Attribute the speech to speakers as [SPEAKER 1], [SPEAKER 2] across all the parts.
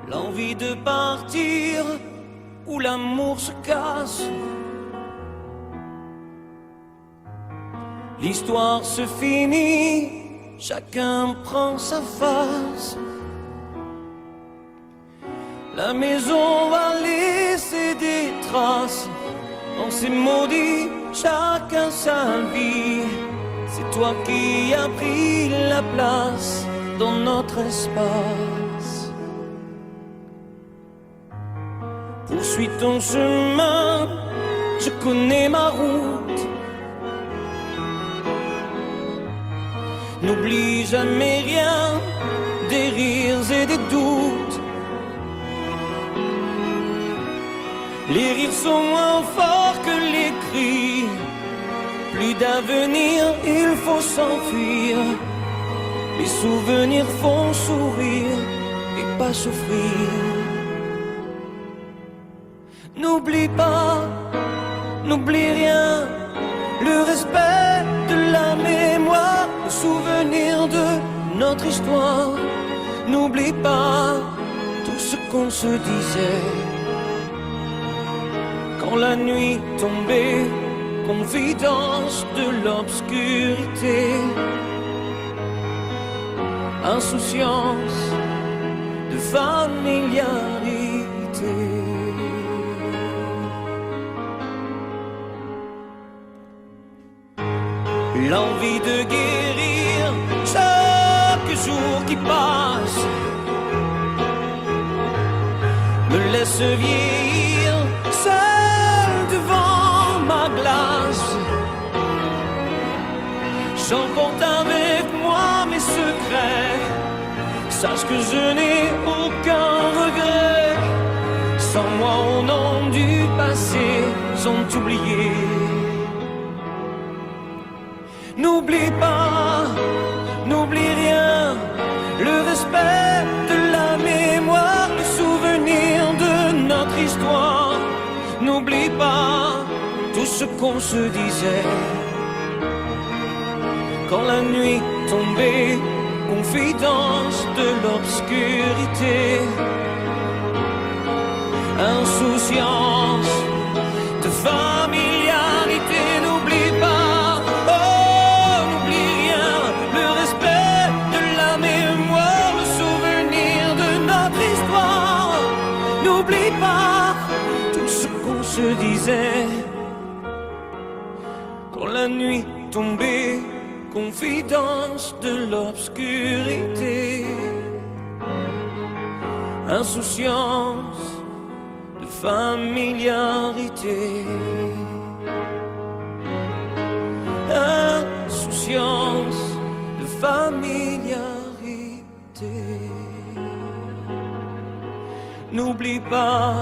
[SPEAKER 1] l'envie de partir où l'amour se casse. L'histoire se finit, chacun prend sa face. La maison va laisser des traces. On s'est maudit, chacun sa vie. C'est toi qui as pris la place dans notre espace. Poursuis ton chemin, je connais ma route. N'oublie jamais rien, des rires et des doutes. Les rires sont moins forts que les cris. Plus d'avenir, il faut s'enfuir. Les souvenirs font sourire et pas souffrir. N'oublie pas, n'oublie rien. Le respect de la mémoire, le souvenir de notre histoire. N'oublie pas tout ce qu'on se disait. Quand la nuit tombait, confidence de l'obscurité, insouciance de familiarité. L'envie de guérir chaque jour qui passe me laisse vieillir seul devant ma glace. J'emporte avec moi mes secrets. Sache que je n'ai aucun regret. Sans moi au nom du passé sont oubliés. N'oublie pas, n'oublie rien. Le respect de la mémoire, le souvenir de notre histoire. N'oublie pas tout ce qu'on se disait. Quand la nuit tombait, confidence de l'obscurité, insouciance de familiarité. N'oublie pas, oh n'oublie rien. Le respect de la mémoire, le souvenir de notre histoire. N'oublie pas tout ce qu'on se disait. Quand la nuit tombait, confidence de l'obscurité, insouciance de familiarité, insouciance de familiarité. N'oublie pas,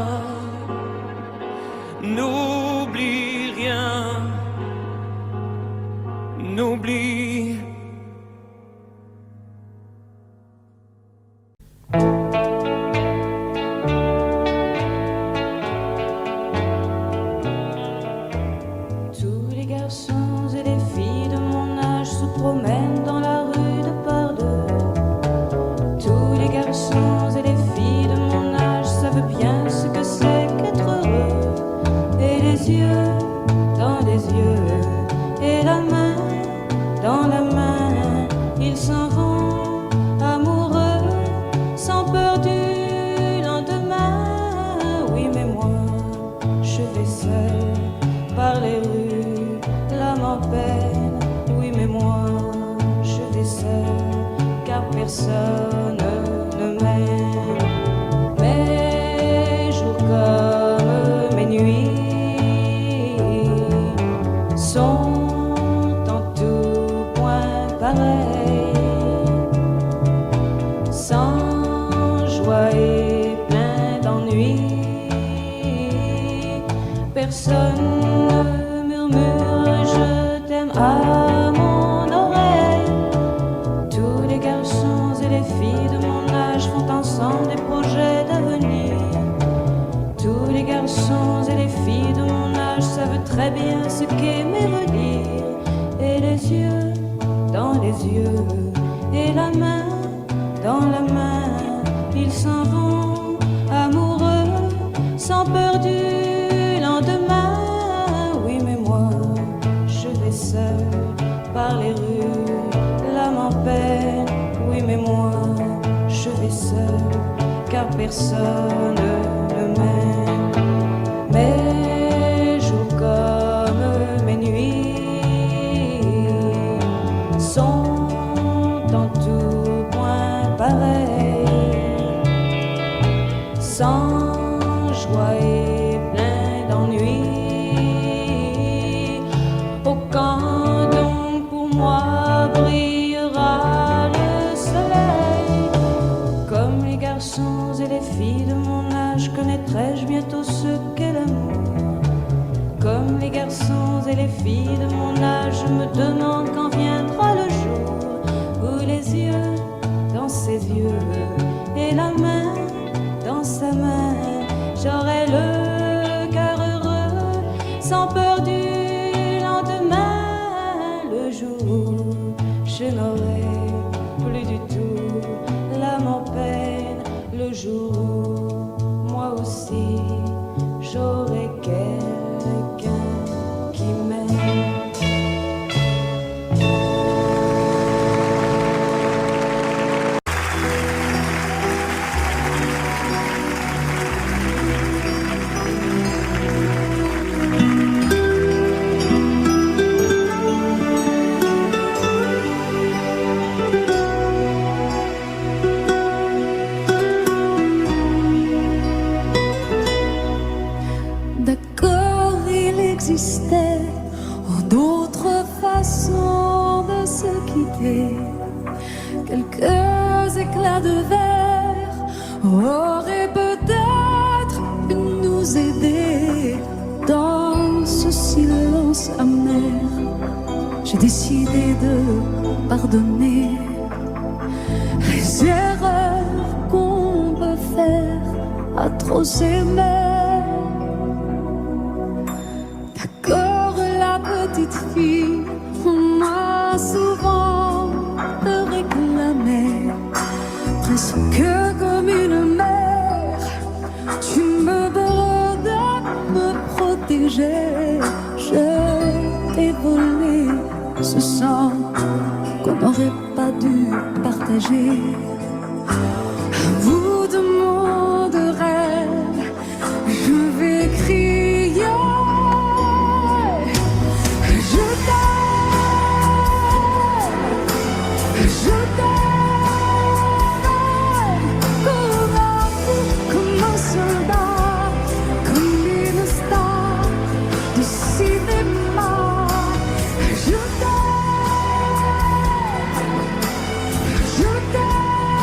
[SPEAKER 1] n'oublie rien. N'oublie.
[SPEAKER 2] Tous les garçons et les filles de mon âge se promènent dans la rue de par deux. Tous les garçons et les filles de mon âge savent bien ce que c'est qu'être heureux. Et les yeux dans les yeux, et la main dans la main, ils s'en vont amoureux, sans peur du lendemain. Oui, mais moi, je vais seul par les rues, l'âme en peine. Oui, mais moi, je vais seul, car personne ne m'aime. Mes jours comme mes nuits sont sans joie et plein d'ennui. Personne ne murmure je t'aime à mon oreille. Tous les garçons et les filles de mon âge font ensemble des projets d'avenir. Tous les garçons et les filles de mon âge savent très bien ce qu'est m'évanouir. Et les yeux dans les yeux, et la main dans la main, ils s'en vont car personne ne m'aime. Mes jours comme mes nuits sont en tout point pareils, sans joie et plein d'ennui. Oh, quand donc pour moi brillera le soleil, comme les garçons et les filles de mon âge, connaîtrai-je bientôt ce qu'est l'amour. Comme les garçons et les filles de mon âge, je me demande quand viendra le jour où les yeux dans ses yeux et la main dans sa main, j'aurai le cœur heureux, sans peur du lendemain. Le jour où je n'aurai plus du tout l'âme en peine, le jour où moi aussi j'aurai quelqu'un qui m'aime.
[SPEAKER 3] D'accord, il existait d'autres façons de se quitter. Quelques éclats de verre auraient peut-être pu nous aider. Dans ce silence amer, j'ai décidé de pardonner les erreurs qu'on peut faire à trop s'aimer. D'accord, la petite fille m'a souvent réclamé, presque comme une mère. Tu me donnes de me protéger. Je t'ai volé ce sang qu'on n'aurait pas dû partager. À bout de mots de rêve, je vais crier. Je t'aime comme un fou, comme un soldat, comme une star du cinéma. Je t'aime, je t'aime.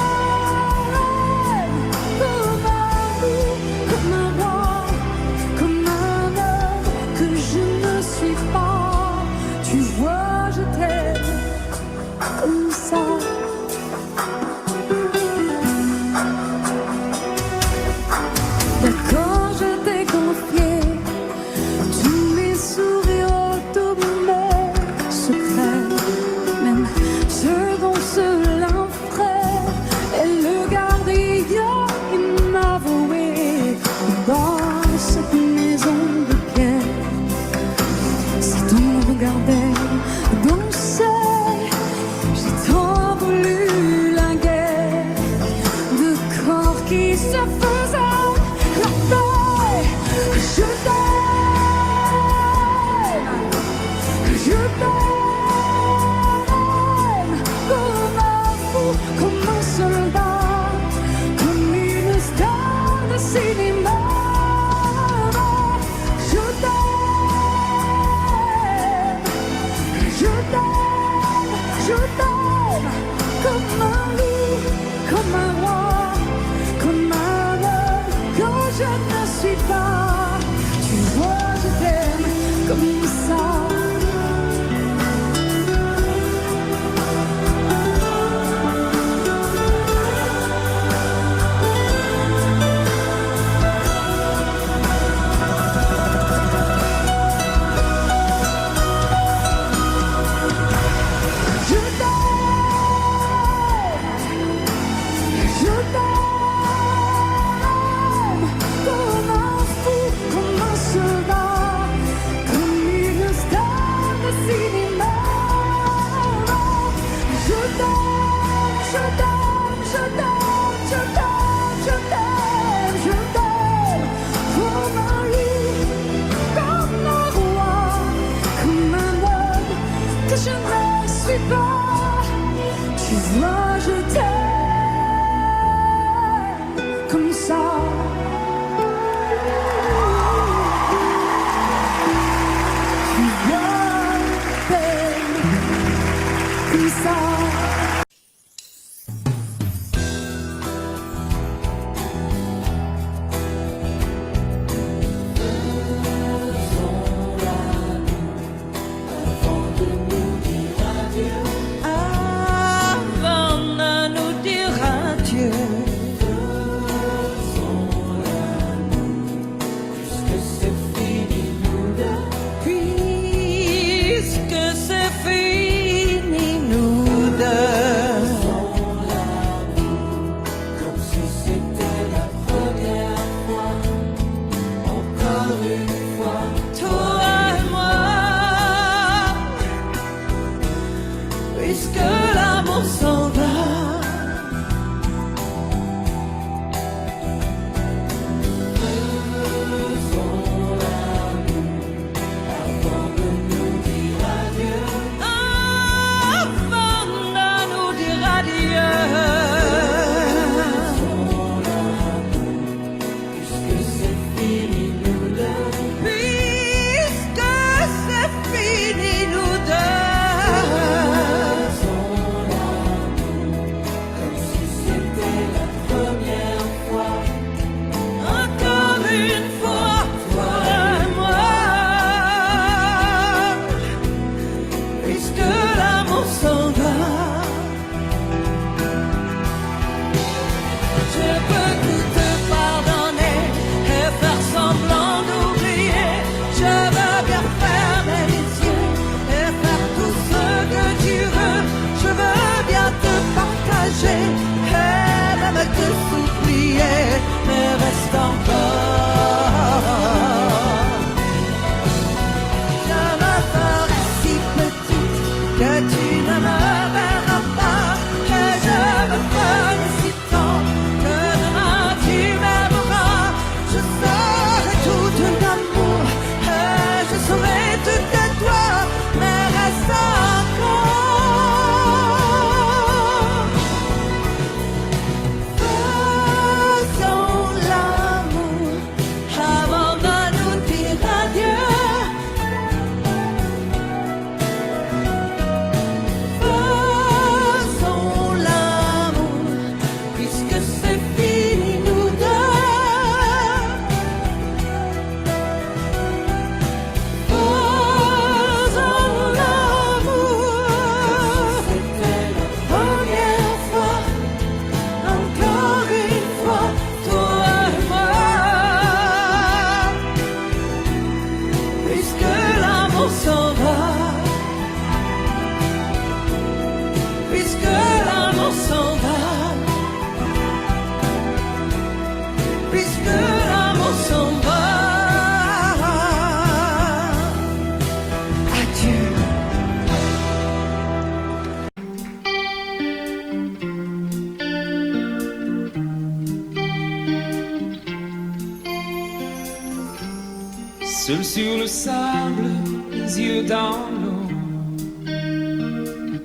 [SPEAKER 1] Seul sur le sable, les yeux dans l'eau.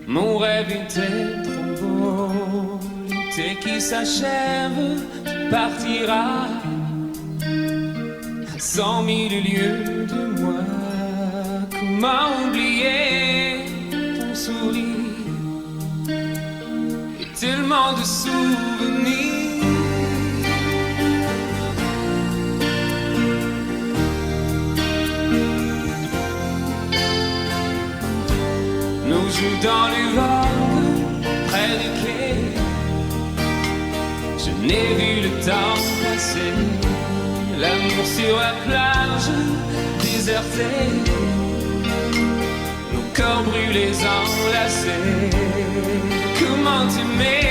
[SPEAKER 1] Mon rêve était trop beau. L'été qui s'achève, tu partiras à 100 000 lieues de moi. Comment oublier ton sourire et tellement de souvenirs. Nous jouons dans les vagues près du quai. Je n'ai vu le temps passer. L'amour sur la plage désertée. Nos corps brûlés enlacés. Comment t'aimer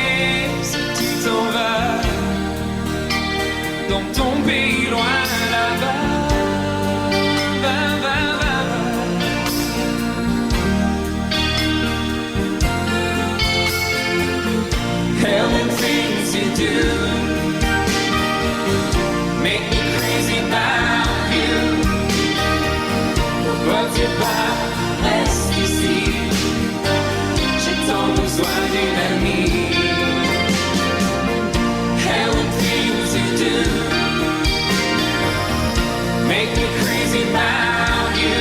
[SPEAKER 1] si tu t'en vas dans ton pays loin là-bas. Hell and things you do make me crazy about you. Pourquoi tu pars, reste ici. J'ai tant besoin d'une amie. Hell and things you do make me crazy about you.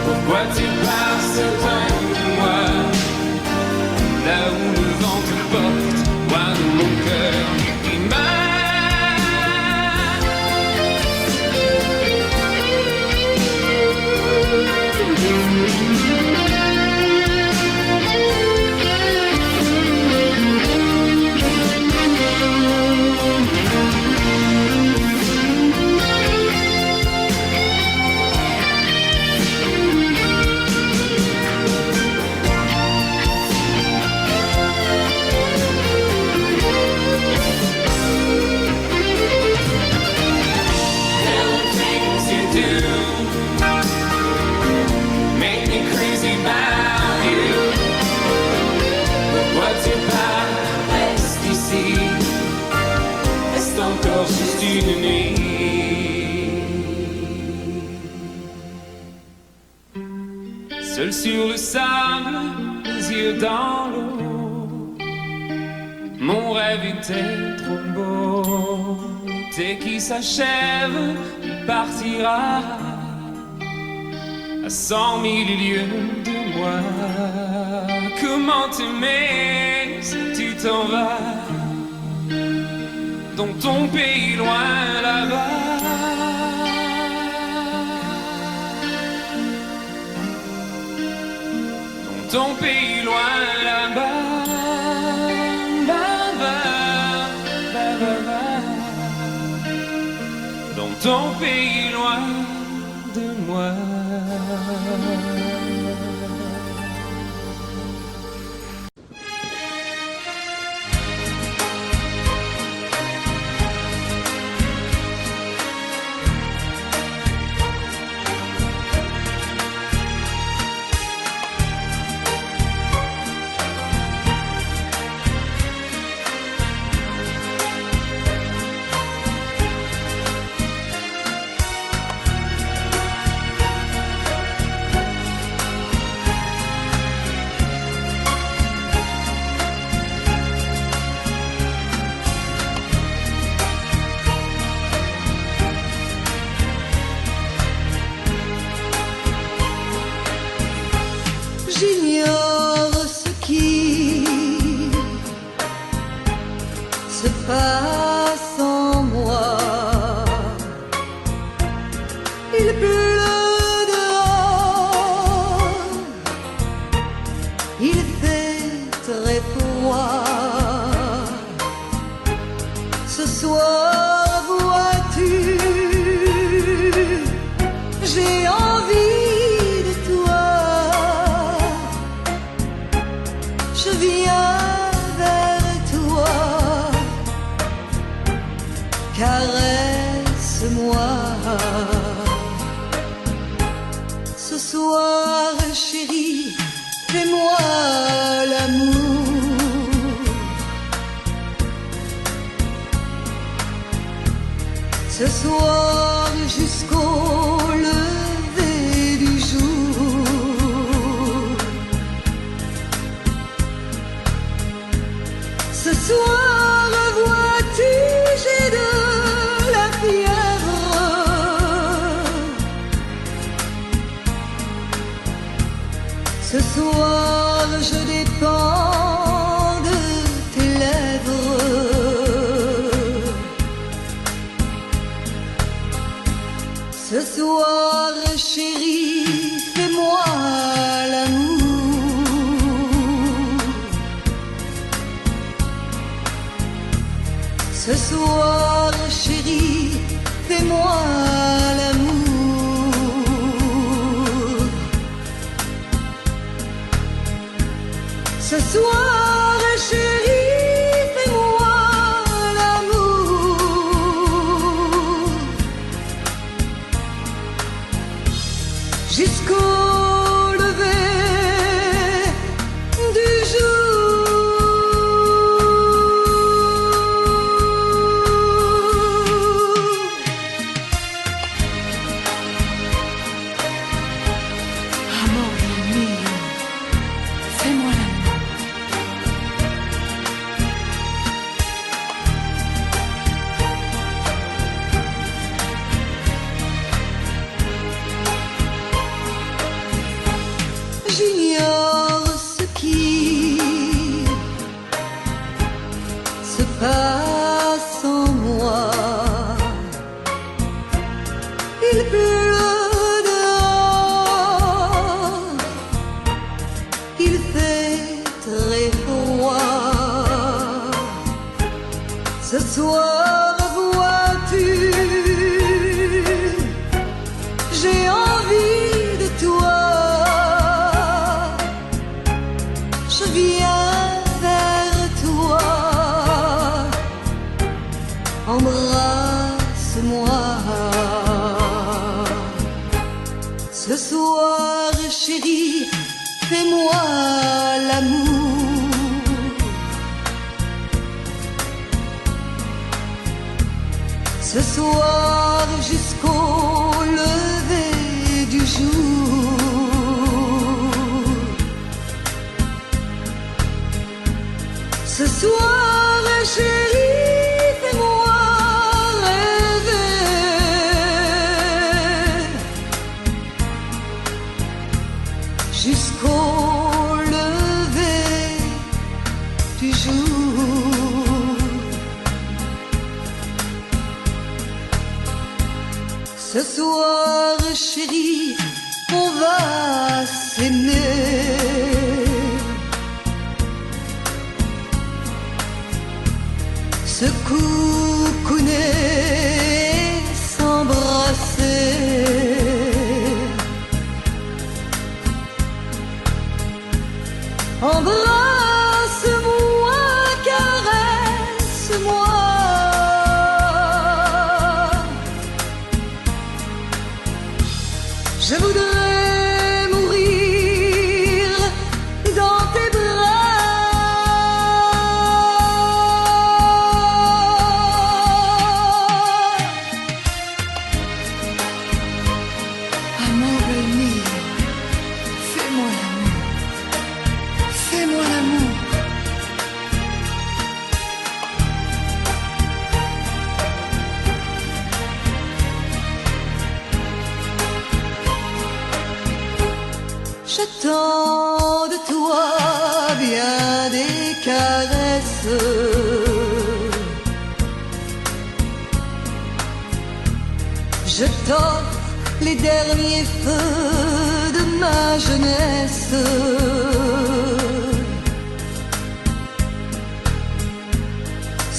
[SPEAKER 1] Pourquoi tu pars si loin de moi? Là où le vent te porte, loin de mon cœur qui seul sur le sable, les yeux dans l'eau. Mon rêve était trop beau. L'été qui s'achève, il partira à 100 000 lieues de moi. Comment t'aimer si tu t'en vas dans ton pays loin là-bas. Ton pays loin là-bas, dans ton pays loin de moi.
[SPEAKER 4] J'ignore ce qui se passe en moi. Il pleut dehors, il fait très froid. Ce soir, vois-tu, j'ai envie de toi. Je viens vers toi, caresse-moi. Ce soir, chérie, fais-moi l'amour. Ce soir, jusqu'au lever du jour. Ce soir, vois-tu, j'ai de la fièvre. Ce soir, je dépends de tes lèvres. Ce soir, chérie, fais-moi l'amour. Ce soir, chérie, fais-moi l'amour. Ce soir, chérie, fais-moi l'amour. Jusqu'au lever du
[SPEAKER 2] Amore mio, fais-moi l'amour.
[SPEAKER 4] J'ignore ce qui se passe en moi. Il pleut dehors, il fait très froid. Ce soir, vois-tu, j'ai envie de toi. Je viens vers toi, embrasse-moi. Ce soir, chérie, fais-moi l'amour. Ce soir, jusqu'au lever du jour. Ce soir, chérie, fais-moi rêver. Jusqu'au lever du jour. Ce soir, chérie, on va s'aimer. Se coucouner, s'embrasser. Embrasse-moi, caresse-moi. Je voudrais mourir dans tes
[SPEAKER 2] Amore mio, fais-moi l'amour. Fais-moi l'amour.
[SPEAKER 4] J'attends de toi bien des caresses. Je t'offre les derniers feux de ma jeunesse.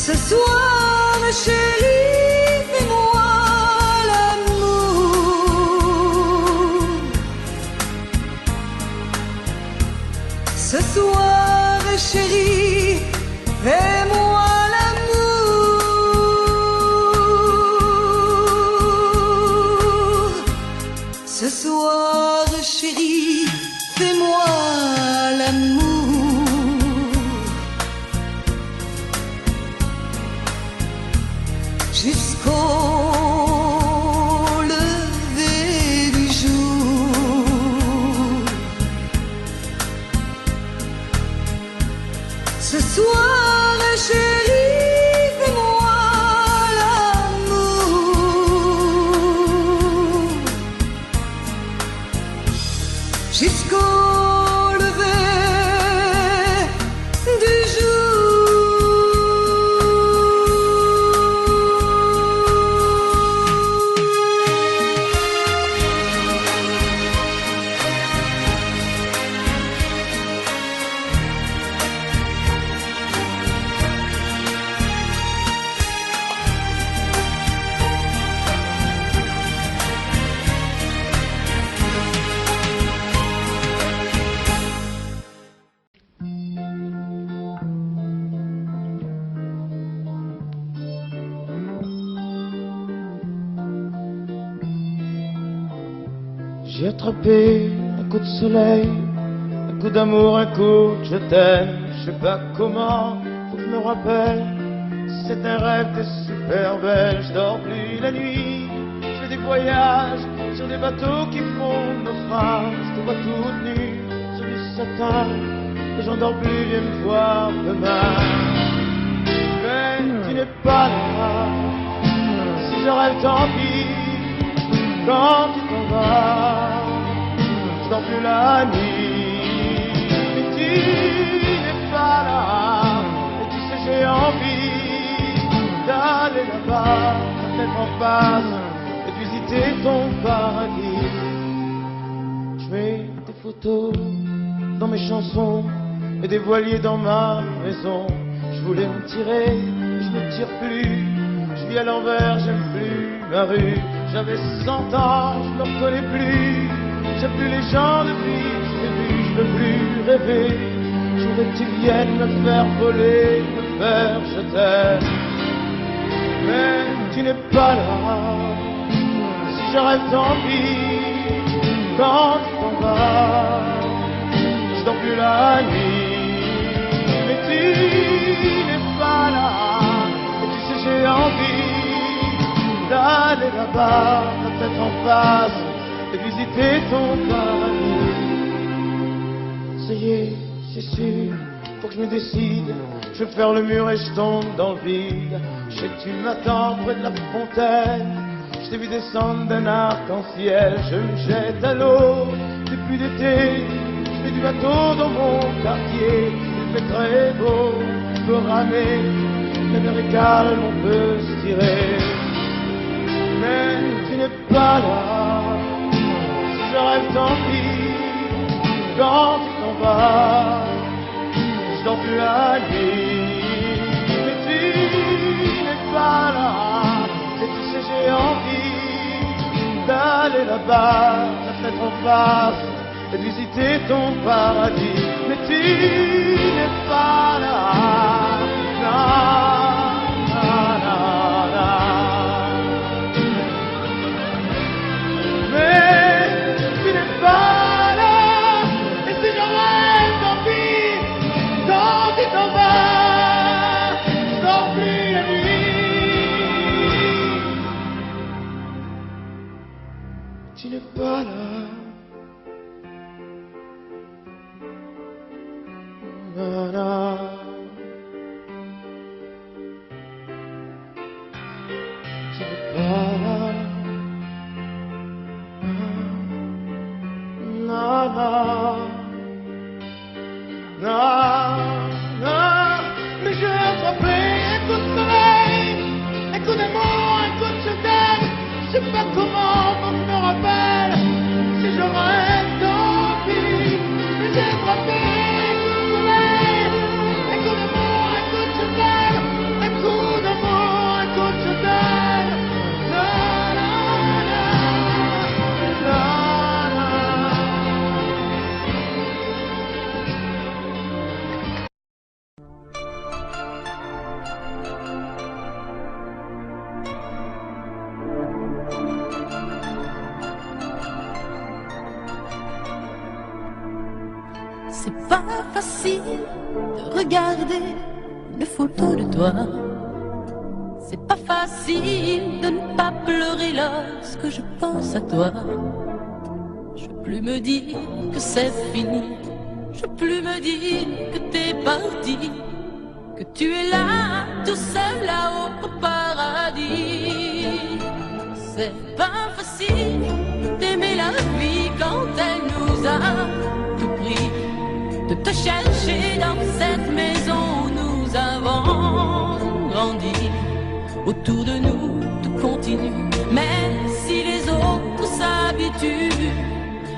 [SPEAKER 4] Ce soir, chérie, fais-moi l'amour. Ce soir, chérie, fais-moi l'amour. Ce soir, chérie, fais-moi l'amour. Jusqu'au
[SPEAKER 5] J'ai attrapé un coup de soleil, un coup d'amour, un coup de je t'aime. Je sais pas comment, faut que je me rappelle. C'est un rêve de super belle. Je dors plus la nuit, je fais des voyages sur des bateaux qui font naufrage. Je te vois toute nue sur du satin, et j'en dors plus, viens me voir demain. Mais tu n'es pas là, si je rêve tant pis. Quand tu t'en vas, je dors plus la nuit. Mais tu n'es pas là, et tu sais j'ai envie d'aller là-bas, la tête en face, et de visiter ton paradis. Je mets des photos dans mes chansons et des voiliers dans ma maison. Je voulais me tirer, mais je me tire plus. Je vis à l'envers, j'aime plus ma rue. J'avais 100 ans, je me reconnais plus. J'aime plus les gens depuis que je t'ai vu, je veux plus rêver. Je voudrais que tu viennes me faire voler, me faire je t'aime. Mais tu n'es pas là, si je rêve tant pis. Quand tu t'en vas, je dors plus la nuit. Mais tu n'es pas là, et tu sais j'ai envie d'aller là-bas, la tête en face, et visiter ton paradis. Ça y est, c'est sûr, faut que je me décide. Je vais faire le mur et je tombe dans le vide. Je sais que tu m'attends près de la fontaine. Je t'ai vu descendre d'un arc-en-ciel. Je me jette à l'eau depuis l'été. Je fais du bateau dans mon quartier. Il fait très beau, on peut ramer. La mer est calme, on peut se tirer. Mais tu n'es pas là, si je rêve tant pis. Quand tu t'en vas, je dors plus la nuit. Mais tu n'es pas là, et tu sais j'ai envie d'aller là-bas, la tête en face, et de visiter ton paradis. Mais tu n'es pas là, non, non, non, non. Mais tu n'es pas là, et si je rêve tant pis. Quand tu t'en vas, je dors plus la nuit. Tu n'es pas là. Na, na. Tu n'es pas là. Na, na. Non, non, mais j'ai attrapé un coup de soleil, un coup d'amour, un coup de je t'aime. Je sais pas comment, faut que je me rappelle. Si je rêve tant pis. Mais j'ai attrapé un coup de soleil, un coup d'amour, un coup de je t'aime. Un coup d'amour, un coup de je t'aime. Non, non, non, non.
[SPEAKER 6] C'est pas facile de regarder les photos de toi. C'est pas facile de ne pas pleurer lorsque je pense à toi. Je peux plus me dire que c'est fini. Je peux plus me dire que t'es parti, que tu es là, tout seul là-haut au paradis. C'est pas facile d'aimer la vie quand elle nous a tout pris, de te chercher dans cette maison où nous avons grandi. Autour de nous, tout continue, mais si les autres s'habituent,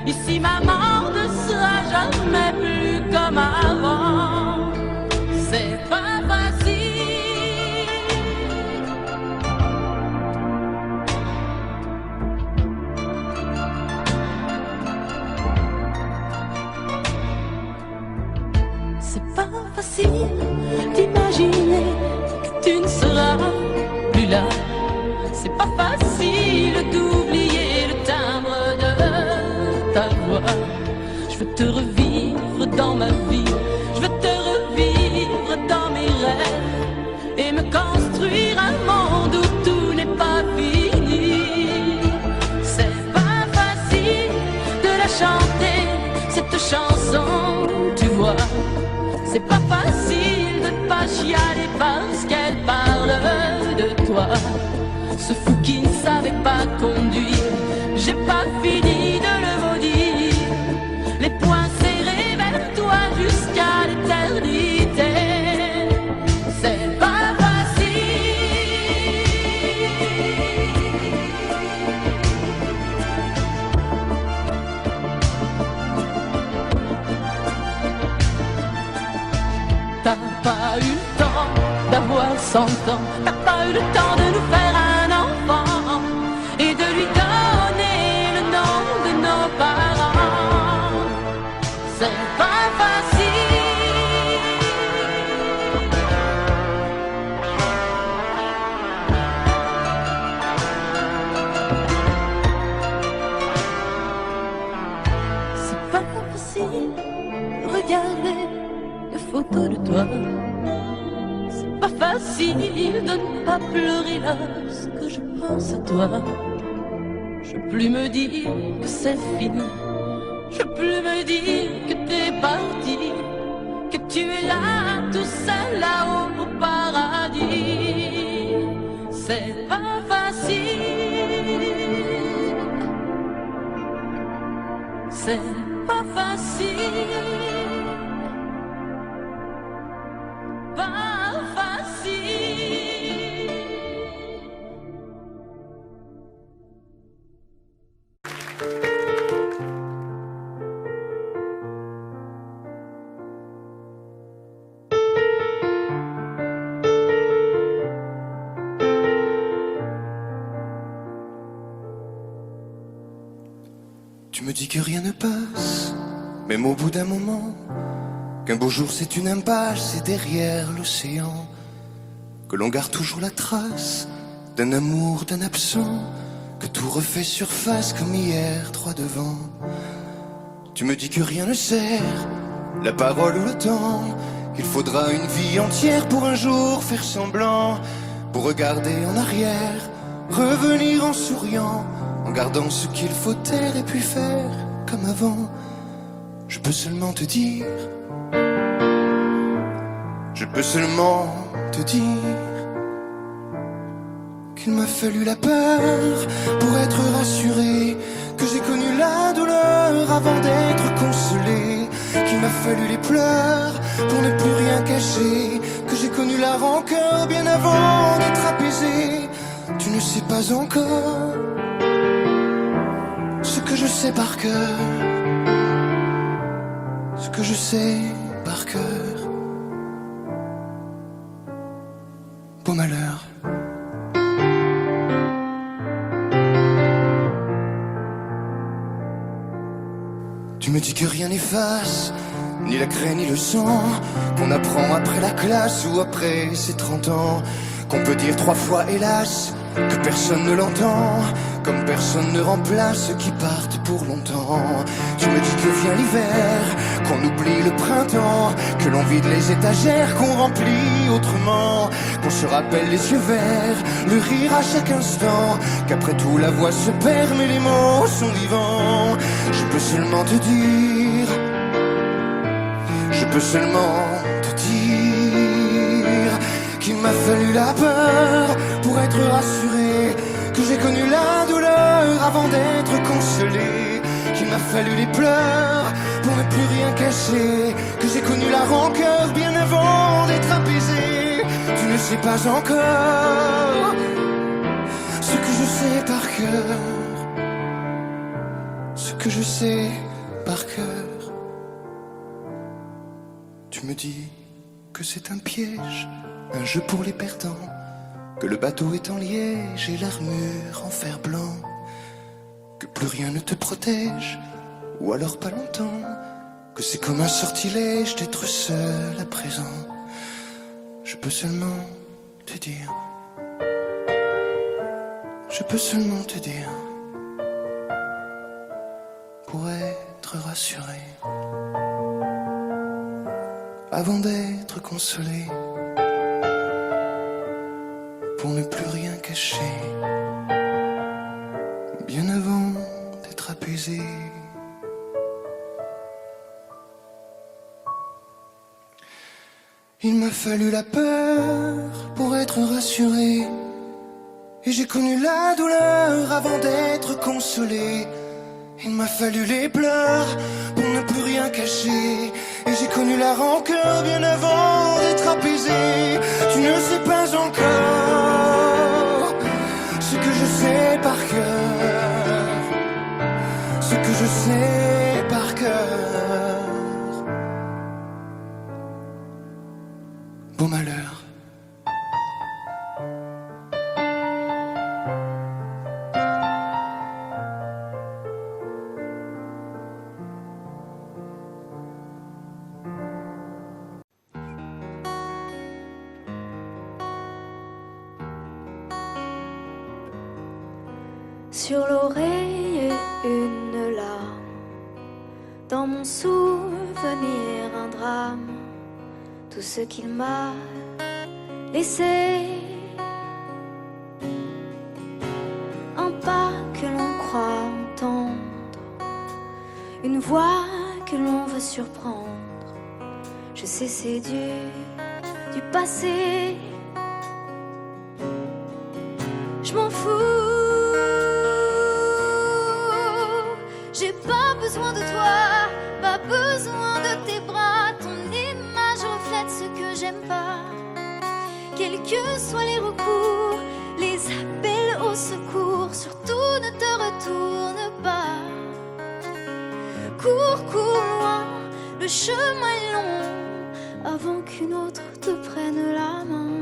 [SPEAKER 6] ici maman ne sera jamais plus comme avant. C'est pas facile. C'est pas facile d'imaginer que tu ne seras plus là. C'est pas facile d'oublier le timbre de C'est pas facile de ne pas chialer parce qu'elle parle de toi. Ce fou qui ne savait pas conduire, j'ai pas fini de le maudire. Les poings serrés vers toi jusqu'à l'éternité. C'est pas facile. T'as pas eu le temps d'avoir 100 ans, t'as pas eu le temps de nous faire un enfant et de lui donner le nom de nos parents. C'est pas facile. C'est pas facile. Regarder les photos de toi. C'est pas facile de ne pas pleurer lorsque je pense à toi. Je peux plus me dire que c'est fini. Je peux plus me dire que t'es parti, que tu es là, tout seul là-haut au paradis. C'est pas facile. C'est pas facile. Pas facile.
[SPEAKER 7] Tu me dis que rien ne passe, même au bout d'un moment, qu'un beau jour c'est une impasse, c'est derrière l'océan, que l'on garde toujours la trace d'un amour, d'un absent, que tout refait surface comme hier, droit devant. Tu me dis que rien ne sert, la parole ou le temps, qu'il faudra une vie entière pour un jour faire semblant, pour regarder en arrière, revenir en souriant, en gardant ce qu'il faut taire et puis faire comme avant. Je peux seulement te dire, je peux seulement te dire qu'il m'a fallu la peur pour être rassuré, que j'ai connu la douleur avant d'être consolé, qu'il m'a fallu les pleurs pour ne plus rien cacher, que j'ai connu la rancœur bien avant d'être apaisé. Tu ne sais pas encore ce que je sais par cœur, ce que je sais par cœur. Beau malheur. Tu me dis que rien n'efface, ni la craie ni le sang, qu'on apprend après la classe ou après ses 30 ans, qu'on peut dire 3 fois hélas, que personne ne l'entend, comme personne ne remplace ceux qui partent pour longtemps. Tu me dis que vient l'hiver, qu'on oublie le printemps, que l'on vide les étagères, qu'on remplit autrement, qu'on se rappelle les yeux verts, le rire à chaque instant, qu'après tout la voix se perd mais les mots sont vivants. Je peux seulement te dire, je peux seulement te dire qu'il m'a fallu la peur pour être rassuré, que j'ai connu la douleur avant d'être consolé, qu'il m'a fallu les pleurs pour ne plus rien cacher, que j'ai connu la rancœur bien avant d'être apaisé. Tu ne sais pas encore ce que je sais par cœur, ce que je sais par cœur. Tu me dis que c'est un piège, un jeu pour les perdants, que le bateau est en liège et l'armure en fer blanc, que plus rien ne te protège, ou alors pas longtemps, que c'est comme un sortilège d'être seul à présent. Je peux seulement te dire, je peux seulement te dire, pour être rassuré, avant d'être consolé, pour ne plus rien cacher, bien avant d'être apaisé. Il m'a fallu la peur pour être rassuré. Et j'ai connu la douleur avant d'être consolé. Il m'a fallu les pleurs pour ne plus rien cacher. Et j'ai connu la rancœur bien avant d'être apaisé. Tu ne sais pas encore ce que je sais par cœur. Ce que je sais par cœur. Beau malheur.
[SPEAKER 2] Sur l'oreille une larme, dans mon souvenir un drame, tout ce qu'il m'a laissé. Un pas que l'on croit entendre, une voix que l'on veut surprendre. Je sais c'est du passé. Je m'en fous. J'ai pas besoin de toi, pas besoin de tes bras. Ton image reflète ce que j'aime pas. Quels que soient les recours, les appels au secours, surtout ne te retourne pas. Cours, cours loin, le chemin est long, avant qu'une autre te prenne la main.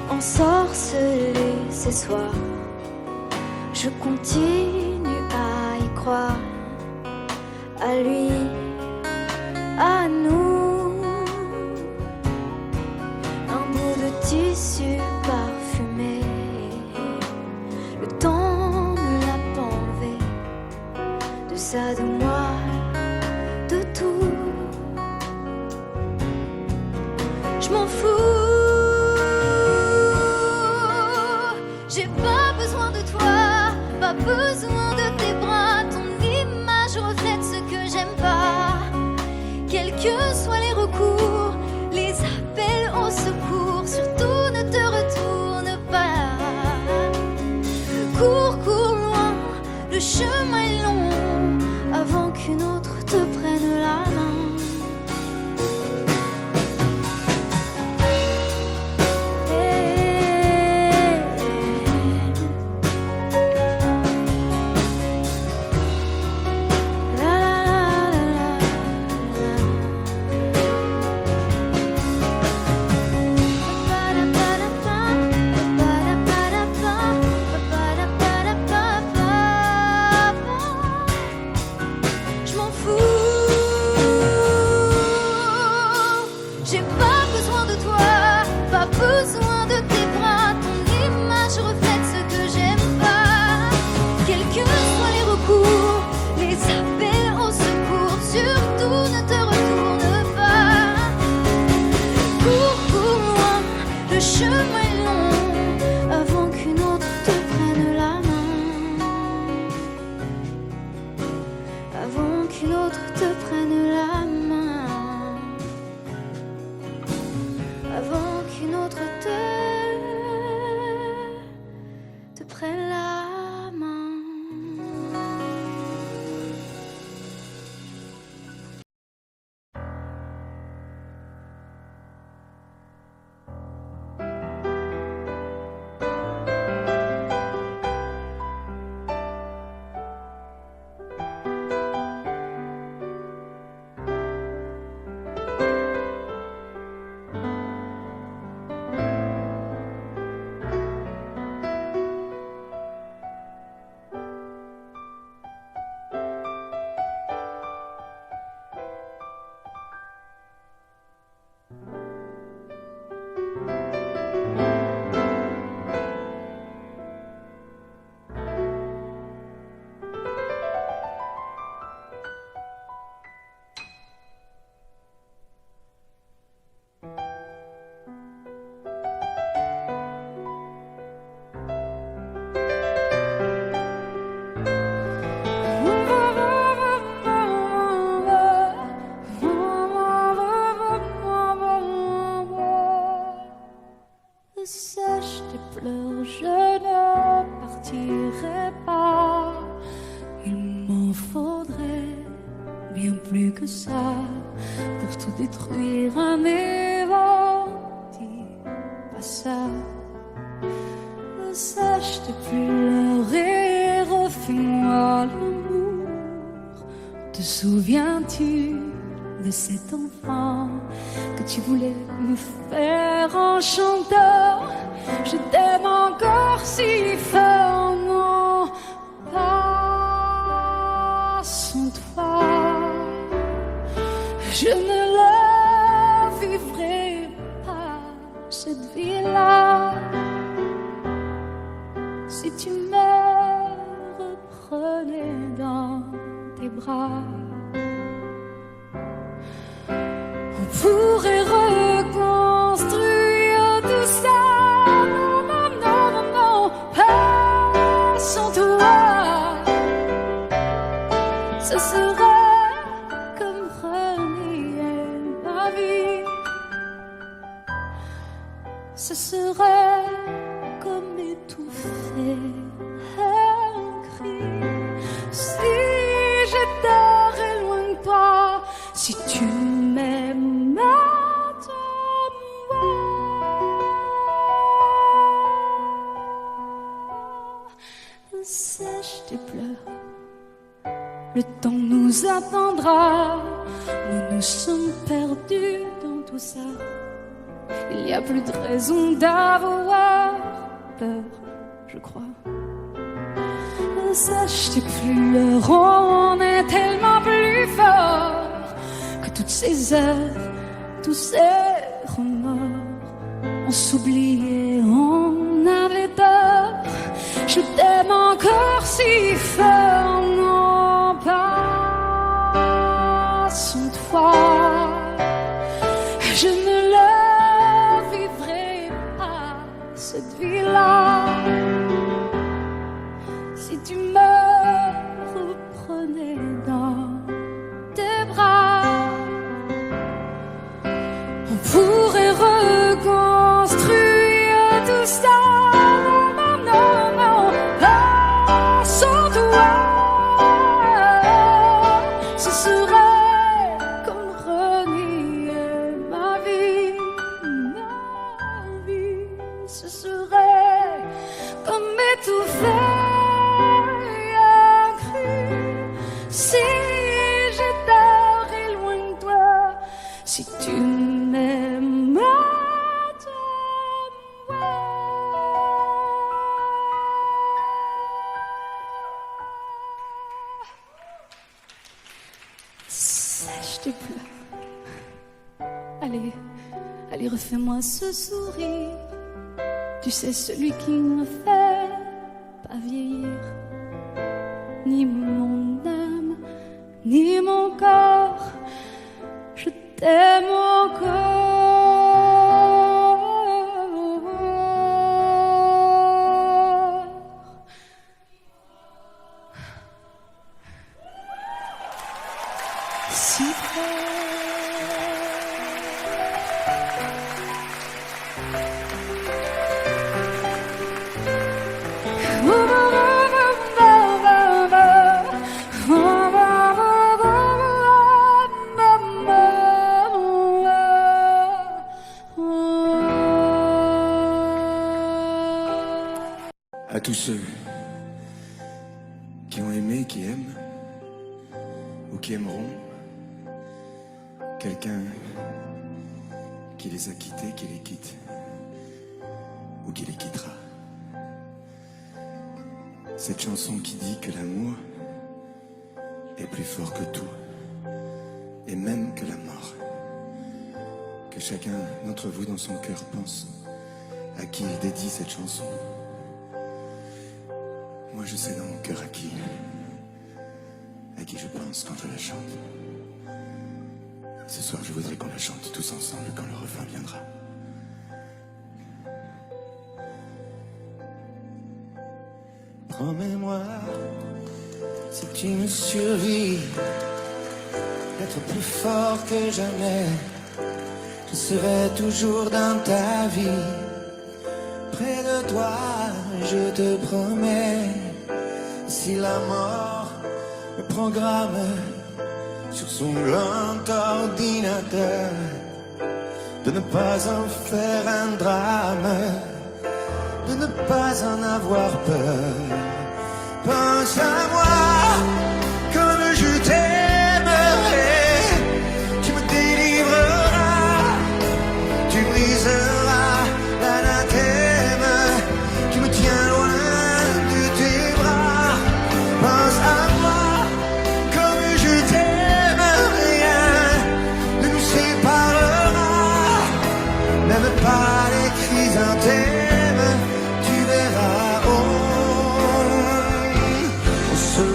[SPEAKER 2] Ensorcelé ces soirs, je continue à y croire, à lui, à nous. Un bout de tissu parfumé, le temps ne l'a pas enlevé, de ça, de moi, de tout. Je m'en fous. J'ai pas besoin de toi, pas besoin de tes bras. Ton image reflète ce que j'aime pas. Quels que soient les recours, les appels au secours, surtout ne te retourne pas. Cours, cours loin, le chemin est long, avant qu'une autre te prenne la main.
[SPEAKER 3] Sèche tes pleurs, je ne partirai pas. Il m'en faudrait bien plus que ça pour tout détruire, un évent. Dis pas ça. Sèche tes pleurs et refais-moi l'amour. Te souviens-tu de cet enfant que tu voulais me faire en chanteur? Je t'aime encore si fort, non, pas sans toi. Je ne la vivrai pas, cette vie-là. Si tu me reprenais dans tes bras, on pourrait reconstruire tout ça. Non, non, non, non, non, pas sans toi. Ce serait comme renier ma vie. Ce serait comme étouffer un cri. Si j'étais loin de toi, si tu m'aimes, attends-moi. Sèche tes pleurs, le temps nous attendra. Nous nous sommes perdus dans tout ça. Il n'y a plus de raison d'avoir peur, je crois. Sèche tes pleurs, on est tellement plus fort que toutes ces heures, tous ces remords. On s'oubliait, on avait tort. Je t'aime encore si fort, non, pas sans toi. Je ne la vivrai pas, cette vie-là. Si tu me reprenais dans tes bras, on pourrait reconstruire tout ça. Non, non, non, pas sans toi. Ce serait comme renier ma vie. Ce serait comme étouffer. Si j'étais loin de toi, si tu m'aimes, attends-moi. Sèche tes pleurs. Allez, allez, refais-moi ce sourire. Tu sais, celui qui ne fait pas vieillir. Ni mon âme, ni mon corps, je t'aime encore. Si fort.
[SPEAKER 7] À tous ceux qui ont aimé, qui aiment, ou qui aimeront, quelqu'un qui les a quittés, qui les quitte, ou qui les quittera. Cette chanson qui dit que l'amour est plus fort que tout, et même que la mort. Que chacun d'entre vous dans son cœur pense à qui il dédie cette chanson. Moi je sais dans mon cœur à qui je pense quand je la chante. Ce soir je voudrais qu'on la chante tous ensemble quand le refrain viendra. Promets-moi, si tu me survis, d'être plus fort que jamais. Je serai toujours dans ta vie, près de toi, je te promets, si la mort me programme sur son grand ordinateur, de ne pas en faire un drame, de ne pas en avoir peur. Pense à moi comme je t'aimerai, tu me délivreras, tu briseras l'anathème qui me tient loin de tes bras. Pense à moi comme je t'aime, rien ne nous séparera, même pas les chrysanthèmes, tu verras, on se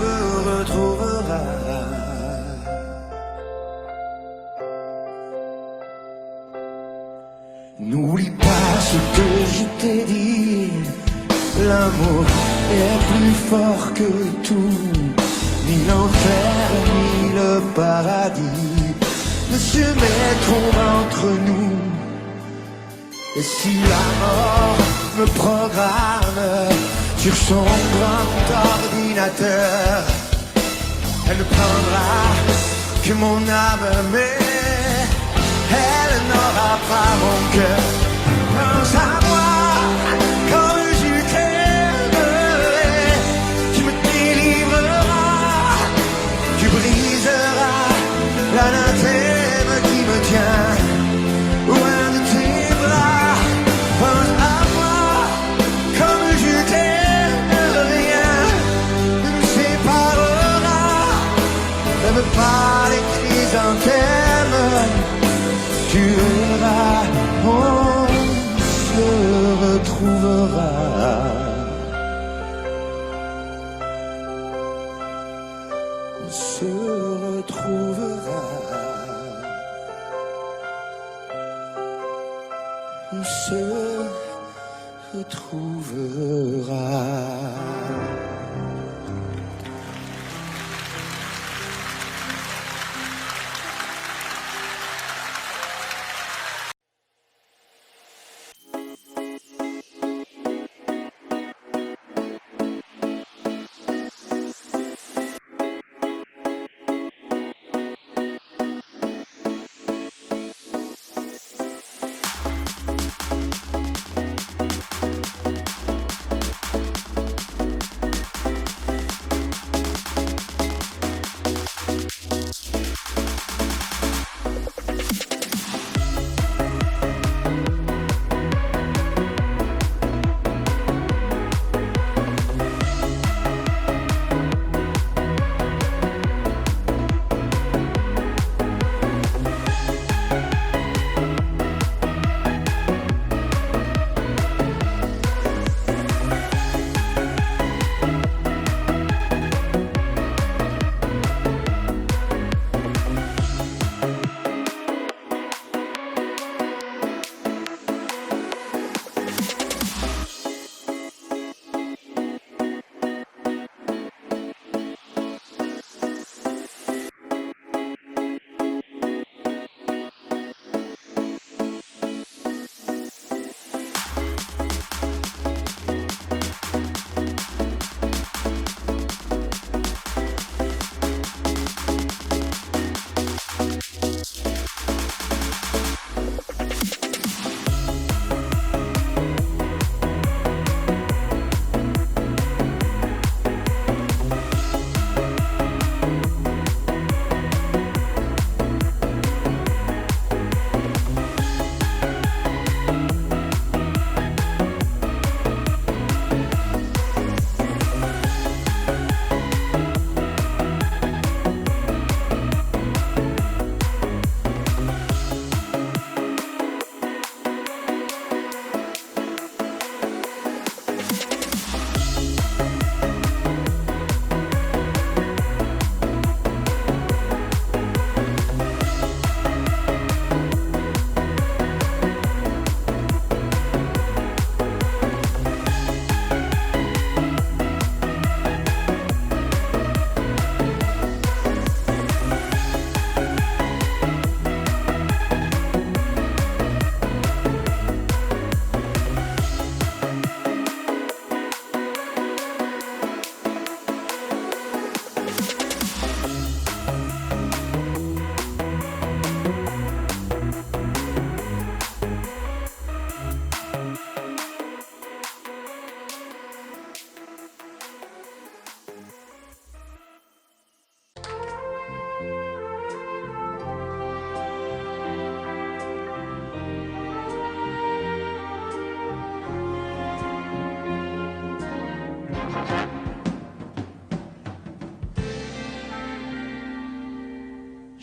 [SPEAKER 7] retrouvera. N'oublie pas ce que je t'ai dit, l'amour est plus fort que tout, ni l'enfer ni le paradis ne se mettront entre nous. Et si la mort me programme sur son grand ordinateur, elle ne prendra que mon âme, mais elle n'aura pas mon cœur. Pense à moi quand je t'aimerai, tu me délivreras, tu briseras l'anathème qui me tient loin de tes bras. Pense à moi comme je t'aime, rien ne nous séparera, même pas les chrysanthèmes, tu verras, on se retrouvera. On se retrouvera. On se retrouvera.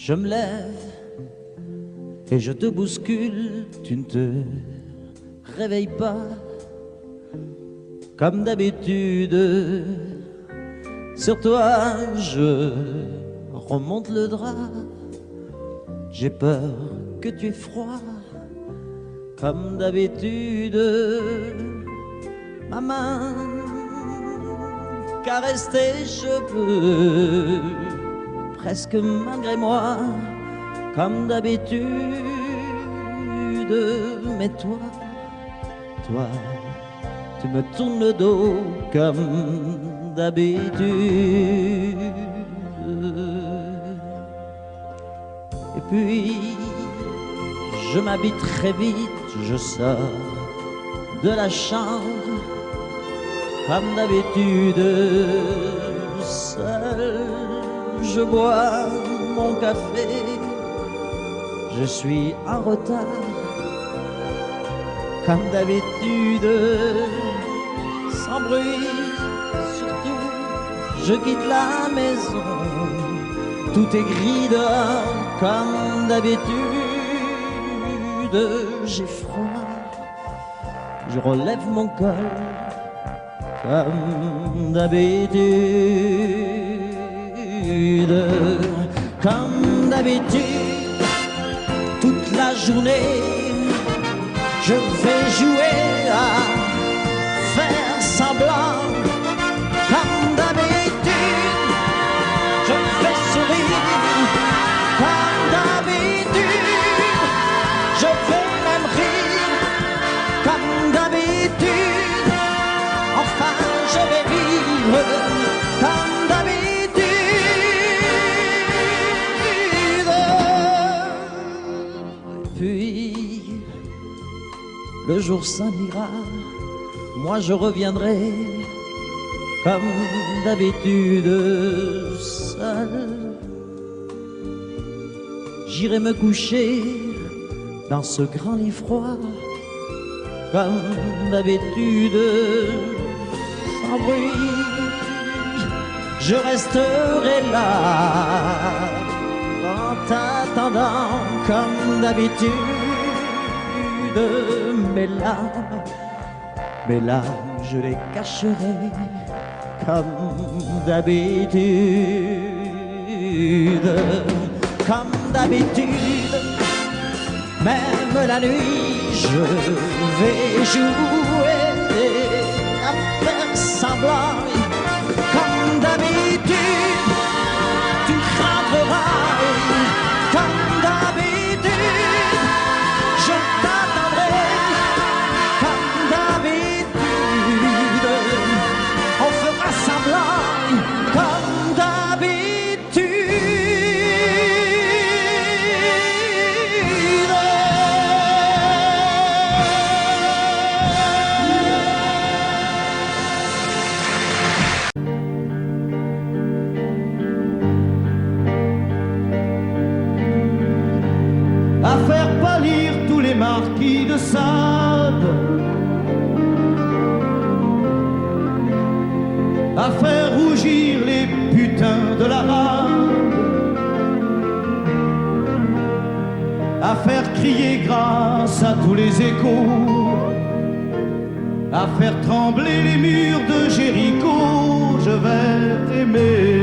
[SPEAKER 1] Je me lève et je te bouscule, tu ne te réveilles pas comme d'habitude. Sur toi, je remonte le drap. J'ai peur que tu aies froid comme d'habitude. Ma main caresse tes cheveux, presque malgré moi, comme d'habitude. Mais toi, tu me tournes le dos comme d'habitude. Et puis, je m'habille très vite, je sors de la chambre comme d'habitude. Seul, je bois mon café, je suis en retard comme d'habitude. Sans bruit, surtout, je quitte la maison. Tout est gris dehors comme d'habitude. J'ai froid, je relève mon col comme d'habitude. Comme d'habitude, toute la journée, je vais jouer à faire semblant. Comme d'habitude, je fais sourire. Comme d'habitude, je vais même rire. Comme d'habitude, enfin je vais vivre. Comme d'habitude. Puis le jour s'en ira, moi je reviendrai comme d'habitude seul. J'irai me coucher dans ce grand lit froid comme d'habitude, sans bruit. Je resterai là en t'attendant comme d'habitude. Mes larmes, je les cacherai comme d'habitude. Comme d'habitude, même la nuit, je vais jouer à faire semblant. Comme d'habitude, tu rentreras. Comme d'habitude, je t'attendrai. Comme d'habitude, on fera semblant. Comme d'habitude.
[SPEAKER 5] À faire pâlir tous les marquis de Sade, à faire rougir les putains de la rade, à faire crier grâce à tous les échos, à faire trembler les murs de Jéricho. Je vais t'aimer.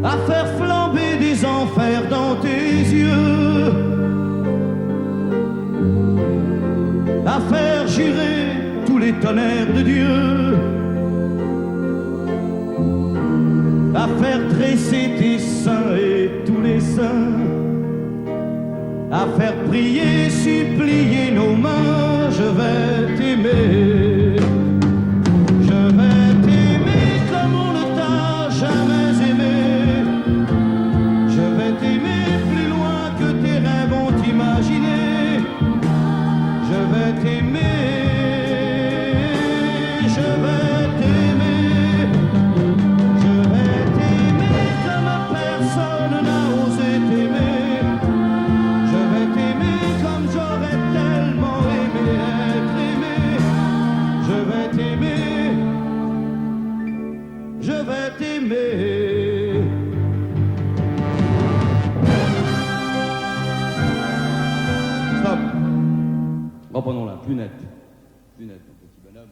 [SPEAKER 5] À faire flamber des enfers dans tes yeux, à faire jurer tous les tonnerres de Dieu, à faire dresser tes seins et tous les saints, à faire prier, supplier nos mains. Je vais t'aimer. Je vais t'aimer comme on ne t'a jamais aimé. Je vais t'aimer plus loin que tes rêves ont imaginé. Je vais t'aimer. Je vais t'aimer. Je vais t'aimer comme personne n'a osé t'aimer. Je vais t'aimer comme j'aurais tellement aimé être aimé. Je vais t'aimer
[SPEAKER 8] plus net. Plus net, mon petit bonhomme.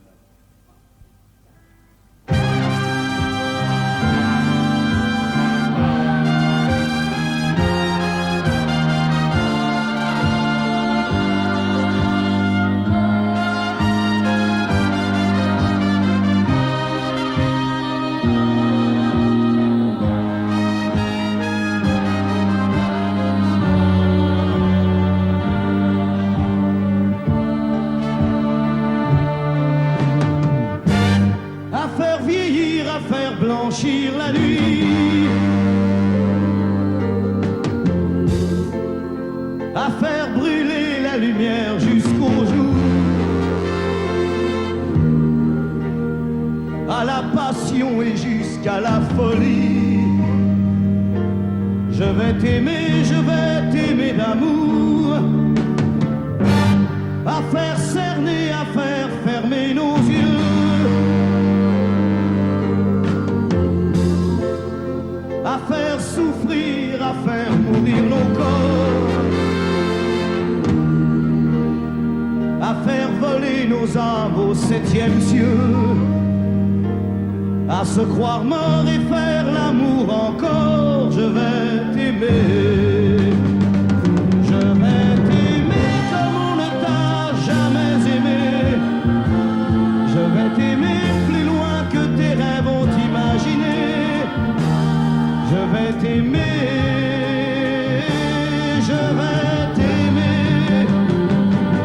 [SPEAKER 5] Blanchir la nuit, à faire brûler la lumière jusqu'au jour, à la passion et jusqu'à la folie. Je vais t'aimer d'amour, à faire cerner, à faire fermer nos yeux, à faire souffrir, à faire mourir nos corps, à faire voler nos âmes au 7e cieux, à se croire mort et faire l'amour encore. Je vais t'aimer, je vais t'aimer comme on ne t'a jamais aimé. Je vais t'aimer plus loin que tes rêves ont imaginé. Je vais t'aimer, je vais t'aimer,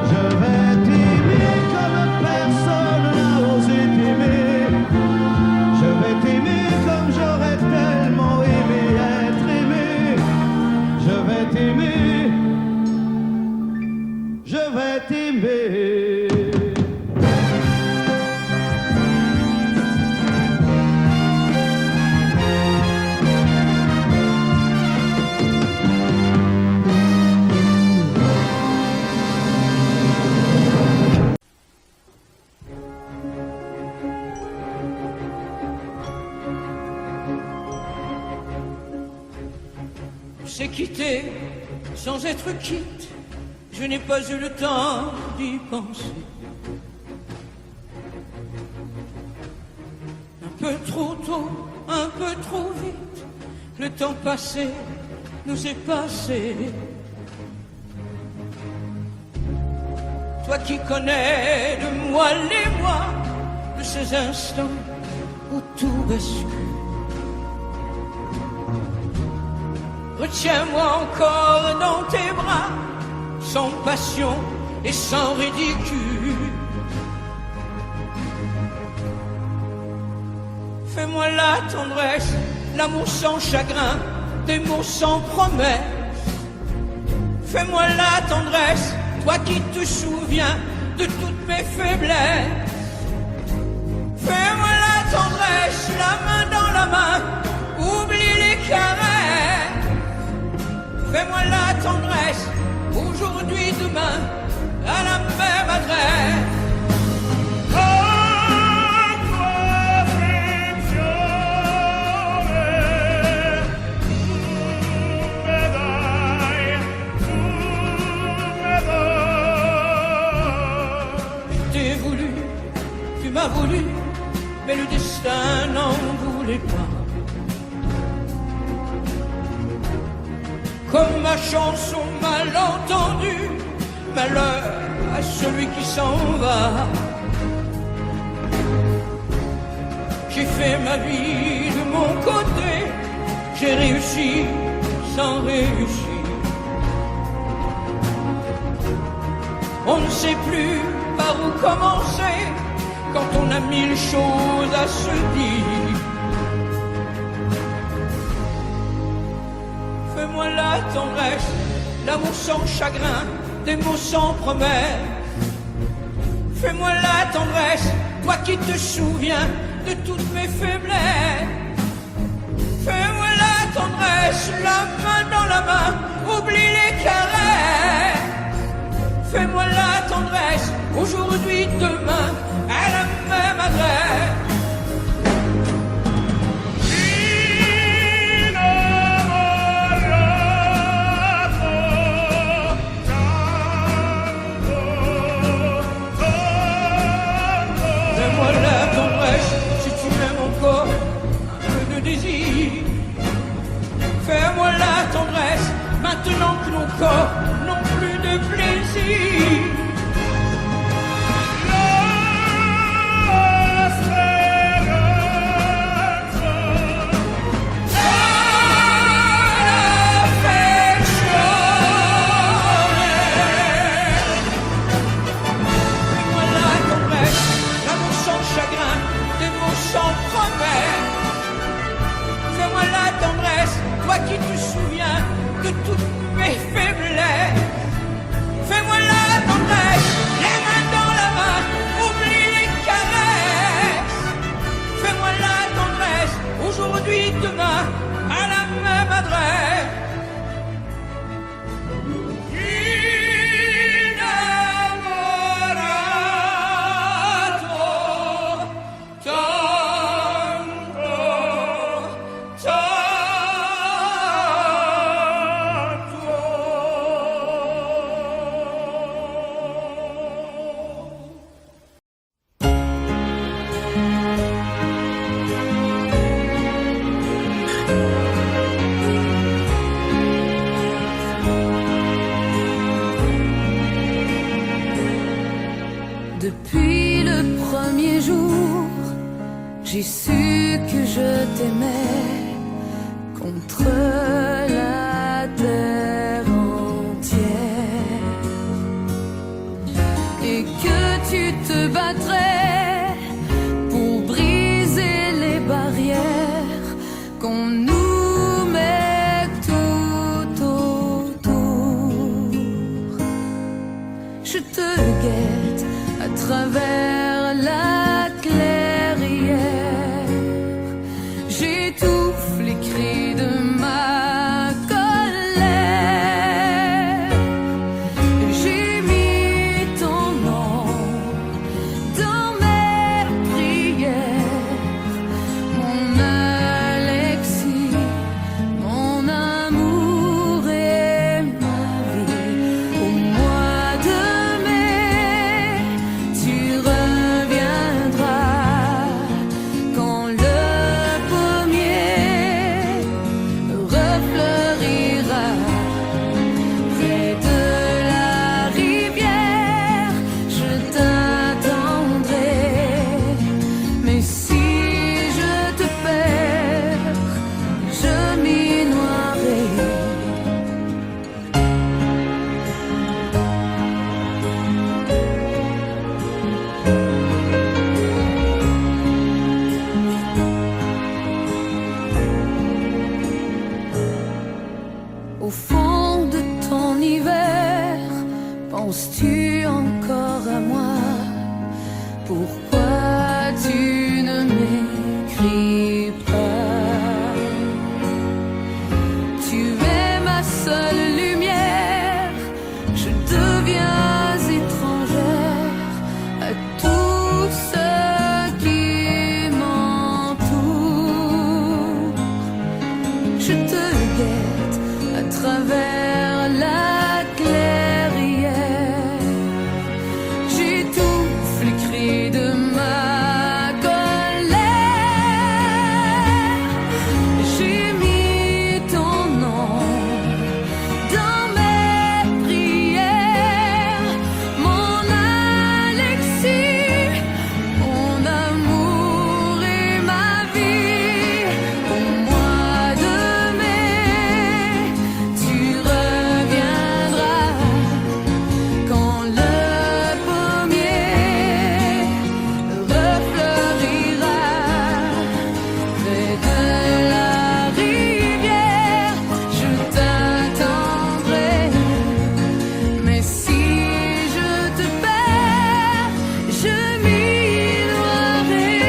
[SPEAKER 5] je vais t'aimer comme personne n'a osé t'aimer. Je vais t'aimer comme j'aurais tellement aimé être aimé. Je vais t'aimer, je vais t'aimer.
[SPEAKER 1] C'est quitté sans être quitte, je n'ai pas eu le temps d'y penser. Un peu trop tôt, un peu trop vite, le temps passé nous est passé. Toi qui connais de moi les mois, de ces instants où tout bascule. Retiens-moi encore dans tes bras, sans passion et sans ridicule. Fais-moi la tendresse, l'amour sans chagrin, des mots sans promesse. Fais-moi la tendresse, toi qui te souviens de toutes mes faiblesses. Fais-moi la tendresse, la main dans la main, oublie les caresses. Fais-moi la tendresse, aujourd'hui, demain, à la même adresse. Je t'ai voulu, tu m'as voulu, mais le destin n'en voulait pas. Comme ma chanson mal entendue, malheur à celui qui s'en va. J'ai fait ma vie de mon côté, j'ai réussi sans réussir. On ne sait plus par où commencer quand on a 1000 choses à se dire. Fais-moi la tendresse, l'amour sans chagrin, des mots sans promesse. Fais-moi la tendresse, toi qui te souviens de toutes mes faiblesses. Fais-moi la tendresse, la main dans la main, oublie les caresses. Fais-moi la tendresse, aujourd'hui, demain, à la même adresse. maintenant que nos corps n'ont plus de plaisir. Fais-moi la tendresse, toi qui te souviens de toutes mes faiblesses. Fais-moi la tendresse, les mains dans la main, oublie les caresses. Fais-moi la tendresse, aujourd'hui, demain, à la même adresse.
[SPEAKER 3] Depuis le premier jour, j'ai su que je t'aimais contre la terre entière et que tu te battrais pour briser les barrières qu'on nous met tout autour. Je te guette à travers la clairière, j'étouffe les cris de ma colère. J'ai mis ton nom dans mes prières, mon Alexis, mon amour et ma vie. Au mois de mai, tu reviendras quand le pommier refleurira près de la rivière. Je t'attendrai, mais si je te perds, je m'y noierai. Au fond de ton hiver, penses-tu encore à moi? Pourquoi tu ne m'écris pas? Tu es ma seule lumière, je deviens étrangère à tout ce qui m'entoure. Je te guette à travers la clairière, j'étouffe les cris de ma colère. J'ai mis ton nom dans mes prières, mon Alexis, mon amour et ma vie. Au mois de mai, tu reviendras quand le pommier refleurira près de la rivière. Je t'attendrai, mais si je te perds, je m'y noierai.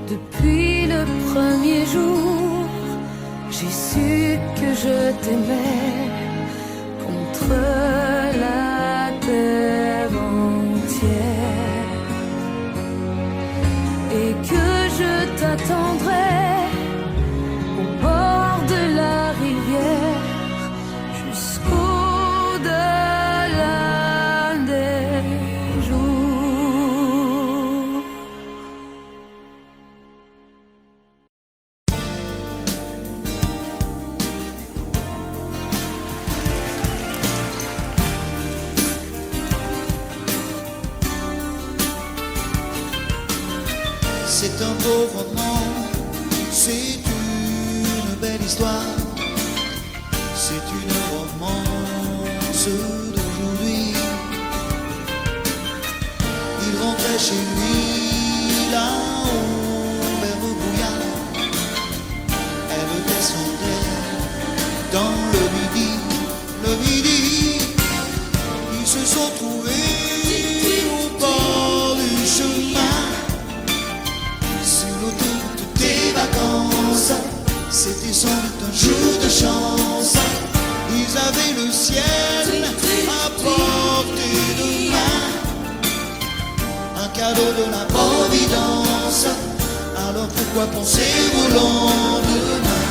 [SPEAKER 3] Depuis le premier jour, j'ai su que je t'aimais contre la terre entière et que je t'attendrai au bord de la rivière jusqu'au-delà des jours.
[SPEAKER 9] beau roman, c'est une belle histoire, c'est une romance d'aujourd'hui. Il rentrait chez lui là-haut vers le brouillard, elle descendait dans le midi, ils se sont trouvés au bord du chemin, sur l'autoroute des vacances. C'était sans doute un jour de chance, ils avaient le ciel à portée de main, un cadeau de la Providence. Alors pourquoi penser au lendemain?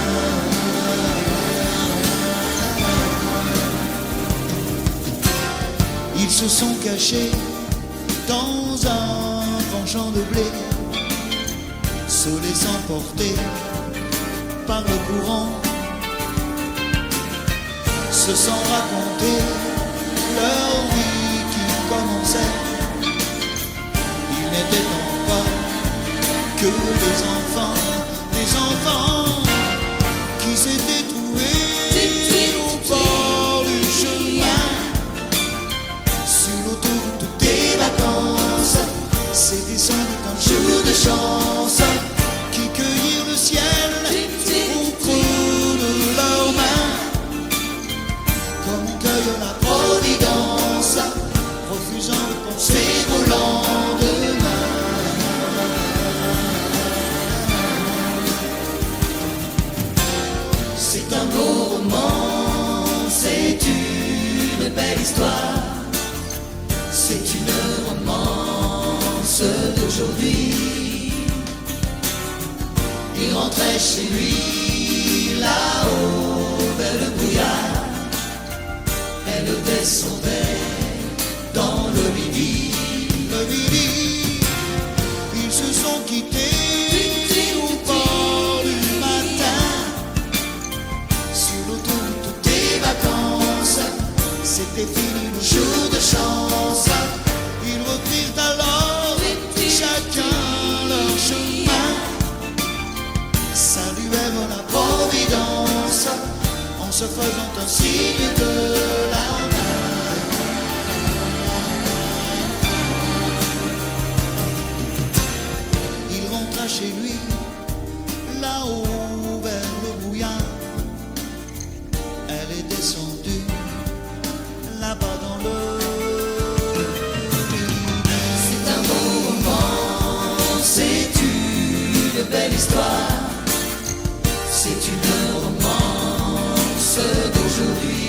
[SPEAKER 9] Ils se sont cachés dans un grand champ de blé, se laissant porter par le courant, se sont racontés leur vie qui commençait. Ils n'étaient donc pas que des enfants qui s'étaient trouvés au bord du chemin, sur l'autoroute des vacances. C'était sans doute un jour de chance, qui cueillirent le ciel au creux de leurs mains, comme on cueille la Providence, refusant de penser au lendemain. C'est un beau roman, c'est une belle histoire, c'est une romance d'aujourd'hui. Il rentrait chez lui là-haut vers le brouillard, elle descendait dans le midi. Ils se sont quittés au bord du matin, sur l'autoroute des vacances. C'était fini le jour de chance, ils reprirent alors chacun leur chemin, saluèrent la Providence en se faisant un signe de la main. Il rentra chez lui là-haut vers le brouillard, elle est descendue là-bas dans le midi. C'est un beau roman, c'est une belle histoire, c'est une romance d'aujourd'hui.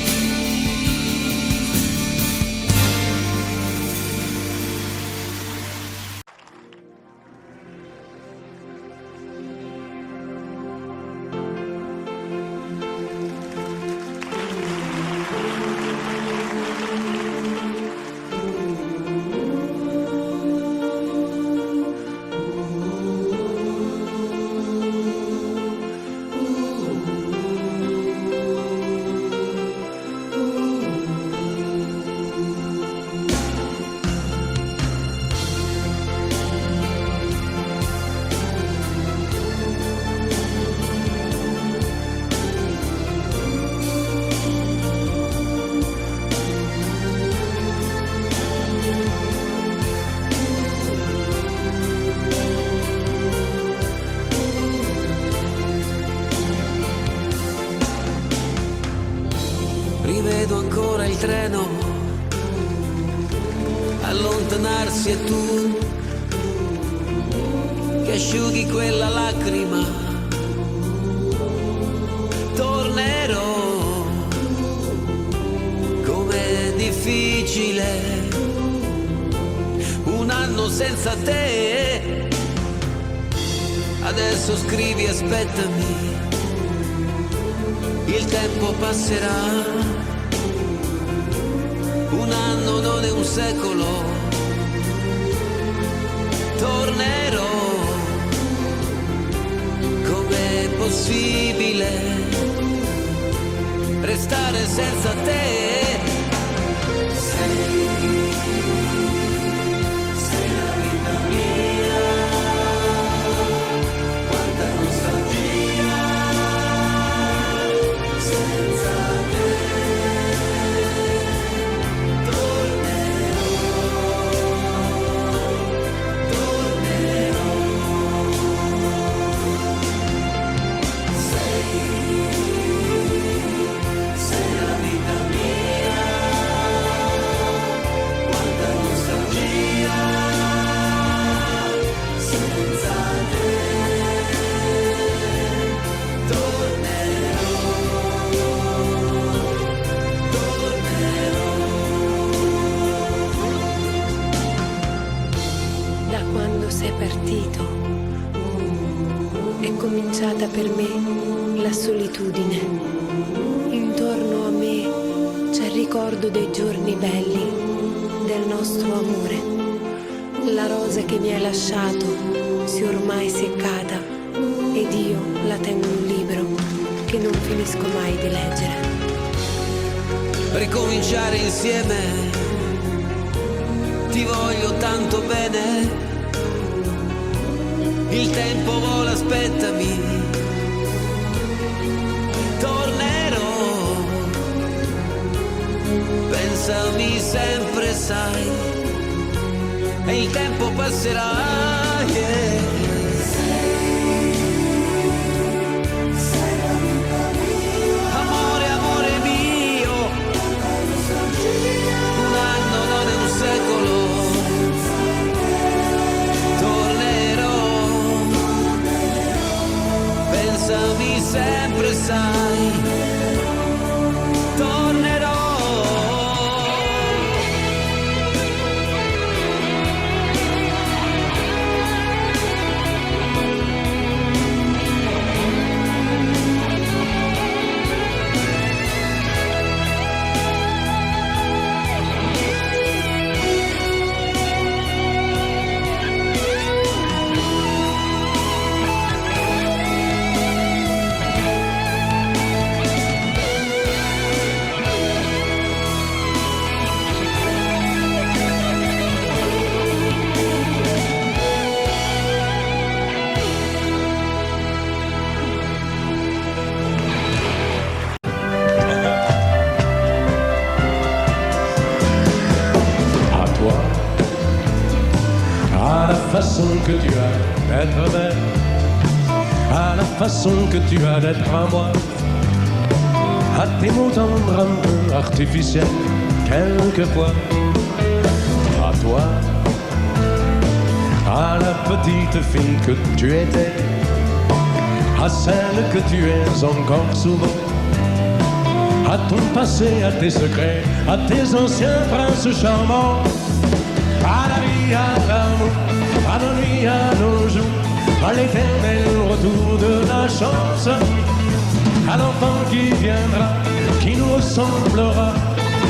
[SPEAKER 10] Rivedo ancora il treno allontanarsi e tu che asciughi quella lacrima. Tornerò, com'è difficile un anno senza te. Adesso scrivi, aspettami, il tempo passerà. Un anno non è un secolo, tornerò. Com'è possibile restare senza te? Sei la vita mia.
[SPEAKER 11] cominciata per me la solitudine. Intorno a me c'è il ricordo dei giorni belli, del nostro amore. La rosa che mi hai lasciato si è ormai seccata ed io la tengo in un libro che non finisco mai di leggere.
[SPEAKER 10] Ricominciare insieme, ti voglio tanto bene. Il tempo vola, aspettami, tornerò. Pensami sempre, sai, e il tempo passerà, yeah. Pensami sempre, sai, tornerò.
[SPEAKER 12] Que tu as d'être belle, à la façon que tu as d'être à moi, à tes mots tendres un peu artificiels, quelquefois, à toi, à la petite fille que tu étais, à celle que tu es encore souvent, à ton passé, à tes secrets, à tes anciens princes charmants, à la vie, à l'amour, à nos nuits, à nos jours, à l'éternel retour de la chance, à l'enfant qui viendra, qui nous ressemblera,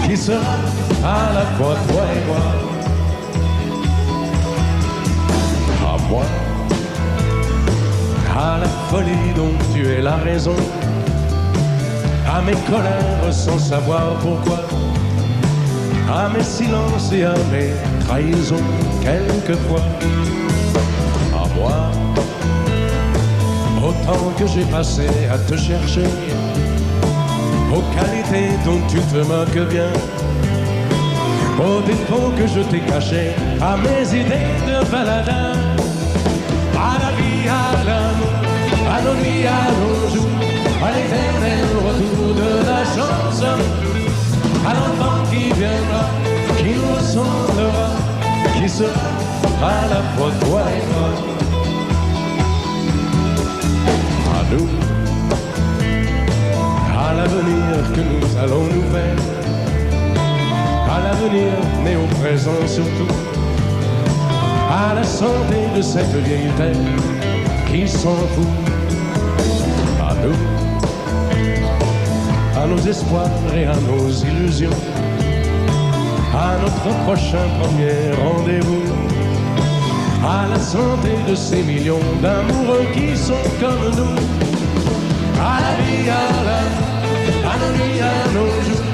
[SPEAKER 12] qui sera à la fois toi et moi. À moi, à la folie dont tu es la raison, à mes colères sans savoir pourquoi, à mes silences et à mes trahisons quelquefois. À moi, autant que j'ai passé à te chercher, aux qualités dont tu te moques bien, aux défauts que je t'ai cachés, à mes idées de baladin, à la vie, à l'amour, à nos nuits, à nos jours, à l'éternel retour de la chance, à l'enfant qui viendra, qui nous ressemblera, qui sera à la fois toi et moi. À nous, à l'avenir que nous allons nous faire, à l'avenir mais au présent surtout, à la santé de cette vieille terre qui s'en fout. À nous, à nos espoirs et à nos illusions, à notre prochain premier rendez-vous, à la santé de ces millions d'amoureux qui sont comme nous, à la vie, à l'amour, à nos nuits, à nos jours,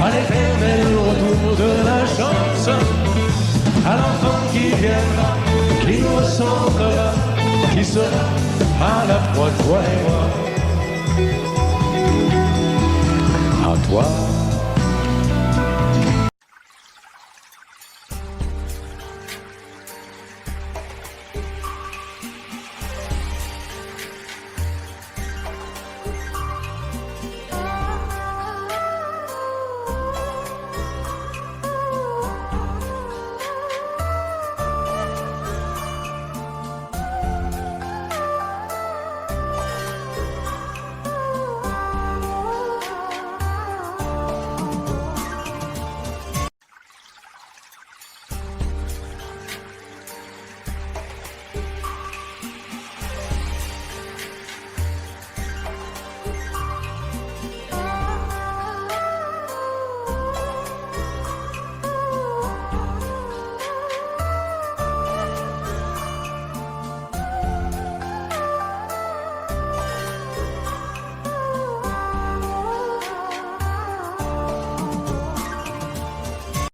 [SPEAKER 12] à l'éternel retour de la chance, à l'enfant qui viendra, qui nous ressemblera, qui sera à la fois toi et moi. À toi.